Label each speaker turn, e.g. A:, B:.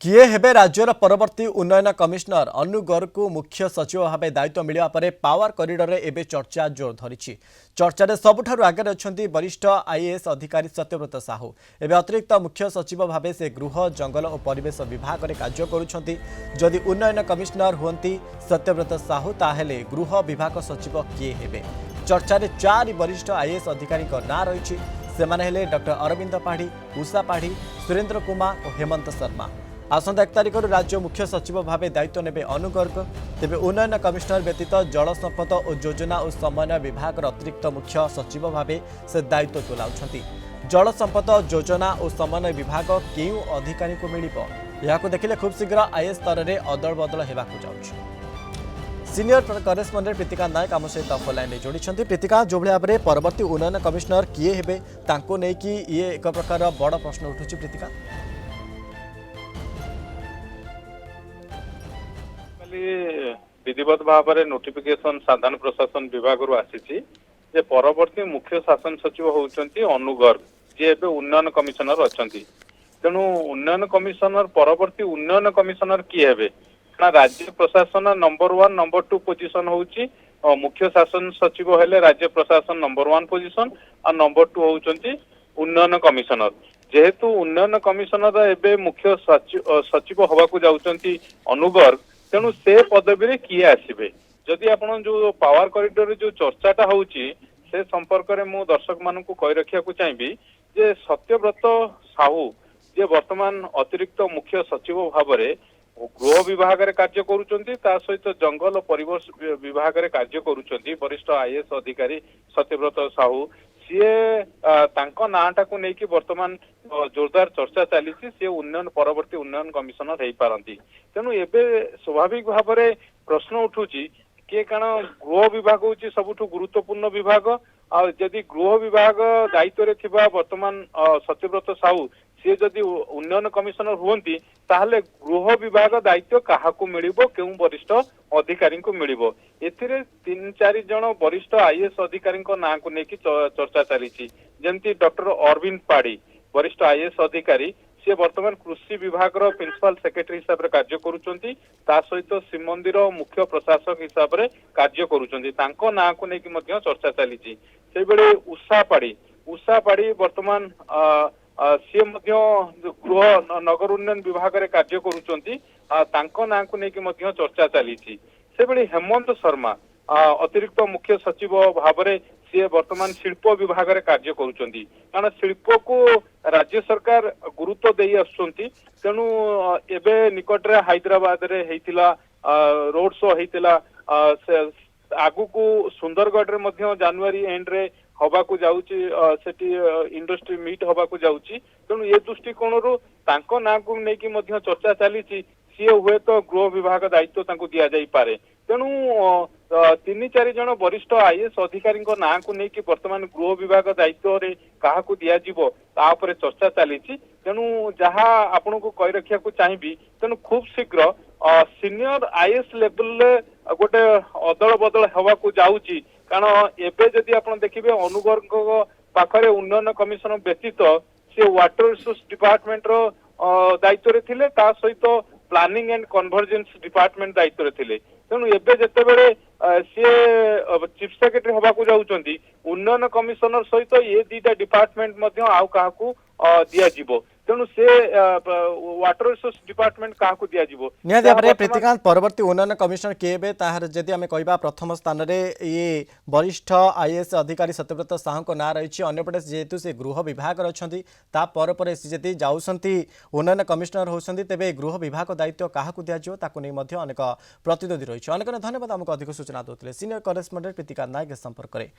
A: किए हेबे राज्यर परवर्ती उन्नयन कमिशनर अनु गर्ग को मुख्य सचिव भाव दायित्व मिलवा पर पावर करिडर एवं चर्चा जोर धरी चर्चा सबुठारु आगे अच्छा वरिष्ठ आईएएस अधिकारी सत्यव्रत साहू एवं अतिरिक्त मुख्य सचिव भाव से गृह जंगल और परिवेश विभाग में कार्य करुछंती। जदि उन्नयन कमिशनर हुंती सत्यव्रत साहू ताहेले गृह विभाग सचिव किए हेबे। चर्चा रे 4 वरिष्ठ आईएएस अधिकारी ना रही सेमाने हेले डॉक्टर अरविंद पाढ़ी, उषा पाढ़ी, सुरेंद्र कुमार और हेमंत शर्मा। आसंता 1 तारिख राज्य मुख्य सचिव भाव दायित्व नेबे अनु गर्ग। तेबे उन्नयन कमिशनर व्यतीत जल संपद और योजना और समन्वय विभाग अतिरिक्त मुख्य सचिव भाव से दायित्व तुलाउछंती। जल संपद योजना और समन्वय विभाग केउ अधिकारी को मिलिबो याकु देखिले खूब शीघ्र आईएएस स्तर में अदल बदल हेबाकु जाउछ। सीनियर करेस्पॉन्डेंट प्रीतिका नायक आम सहित फोन लाइन जोड़ी। प्रीतिका, जो भाव में परवर्ती उन्नयन कमिशनर किए हेबे तांको नै कि ये एक प्रकार बड़ प्रश्न उठुछि। प्रीतिका,
B: विधिवत भाव में नोटिफिकेशन साधारण प्रशासन विभाग आसी परवर्ती मुख्य शासन सचिव होउचंती अनु गर्ग जी एबे उन्नयन कमिशनर अछंती। तेणु उन्नयन कमिशनर परवर्ती उन्नयन कमिशनर किए हेबे राज्य प्रशासन नंबर 1 नंबर 2 पोजिशन होउची मुख्य शासन सचिव हेले राज्य प्रशासन नंबर 1 पोजिशन और नंबर 2 होउचंती उन्नयन कमिशनर। जेहेतु उन्नयन कमिशनर एबे मुख्य सचिव हवाकू जाउचंती अनु गर्ग, तेणु से पदवी रे किए आसीबे। जदि आपण जो पावर कॉरिडोर जो चर्चाटा होउची से संपर्क में मु दर्शक मानकू कहि रखिया को चाहिबी जे सत्यव्रत साहू जे वर्तमान अतिरिक्त मुख्य सचिव भाव में गृह विभाग रे कार्य करुचंती, ता सहित जंगल और परिवेश विभाग रे कार्य करुचंती वरिष्ठ आईएएस अधिकारी सत्यव्रत साहू। सीए तांको नाटा को लेकिन वर्तमान जोरदार चर्चा चली सी उन्नयन परवर्ती उन्नयन कमिशनर हो पारती। तेणु एबे स्वाभाविक भाव में प्रश्न उठुची किए कारण गृह विभाग हूँ सबुठु गुरुत्वपूर्ण विभाग आदि गृह विभाग दायित्व रे थिबा वर्तमान सत्यव्रत साहू सी जदि उन्नयन कमिशनर हुंती ताहले गृह विभाग दायित्व काहाकू मिलिबो केउ वरिष्ठ अधिकारी को मिलिबो। एथिरे 3-4 जन वरिष्ठ आईएएस अधिकारी ना को लेकिन चर्चा चली जेमती डॉक्टर अरविंद पाढ़ी वरिष्ठ आईएएस अधिकारी सी वर्तमान कृषि विभाग प्रिंसिपल सेक्रेटरी हिसाब से कार्य करुचंती, ता सहित श्रीमंदिर मुख्य प्रशासक हिसाब से कार्य करुचंती। तांको ना को लेकिन चर्चा चली से बेले उषा पाढ़ी वर्तमान सी गृह नगर उन्नयन विभाग रे कार्य करुचंती, तांको ना को लेकिन चर्चा चली से बेले हेमंत शर्मा अतिरिक्त मुख्य सचिव भाव में सी वर्तमान शिल्प विभाग रे कार्य करुचंती। कारण शिल्प को राज्य सरकार गुरुत्व दे आसुचंती। तेणु एबे निकट रे हैदराबाद रे हेतिला रोड शो हेतिला आगु को सुंदरगढ़ रे मध्य जनवरी एंड रे हवाकू जाउची सेठी इंडस्ट्री मीट हवाकू जाउची। तेणु ये दृष्टिकोण रु तांको ना को नेकी मध्य चर्चा चली सी हुए तो गृह विभाग दायित्व तांको दिया जाई पारे। तेणु 3-4 जन वरिष्ठ आईएएस अधिकारी ना को लेकिन वर्तमान गृह विभाग दायित्व रे काहाकू दिया जीवो ता उपरे चर्चा चली। तेणु जहा आपन को कहि रखिया को चाहिबी तेणु खूब शीघ्र सीनियर आईएएस लेवल गोटे अदल बदल हवा को जाउची। कारण एबे जदि आपण देखिबे अनु गर्ग पाखरे उन्नयन कमिशन व्यतीत से वाटर रिसोर्स डिपार्टमेंट रो दायित्व रे थिले, ता सहित प्लानिंग एंड कन्वर्जेंस डिपार्टमेंट दायित्व रे थिले। तेणु एबे जते बेले सी चीफ सेक्रेटरी हवा को जाउचंती उन्नयन कमिशनर सहित ये 2टा डिपार्टमेंट मध्य आउ काहाकू दिया जीवो। तेणु से वाटर रिसोर्स डिपार्टमेंट काहाकू दिया जीवो।
A: निहाती भाव में प्रीतिकांत परवर्ती उन्नयन कमिशनर किए हेबे ताहार जदि आमे कहबा प्रथम स्थान रे ये वरिष्ठ आईएएस अधिकारी सत्यव्रत साहू को ना रही। अन्यपटे जेहेतु से गृह विभाग रही ता पर से जदि जाउसंती उन्नयन कमिशनर होउसंती तेबे गृह विभाग दायित्व काहाकू दिया जिवो ताकू नै मध्य अनेक प्रतिद्वंदी रही। अनेक धन्यवाद आमको अधिक सूचना देउथिले सीनियर करेस्पॉन्डेंट प्रीतिका नायक संपर्क में।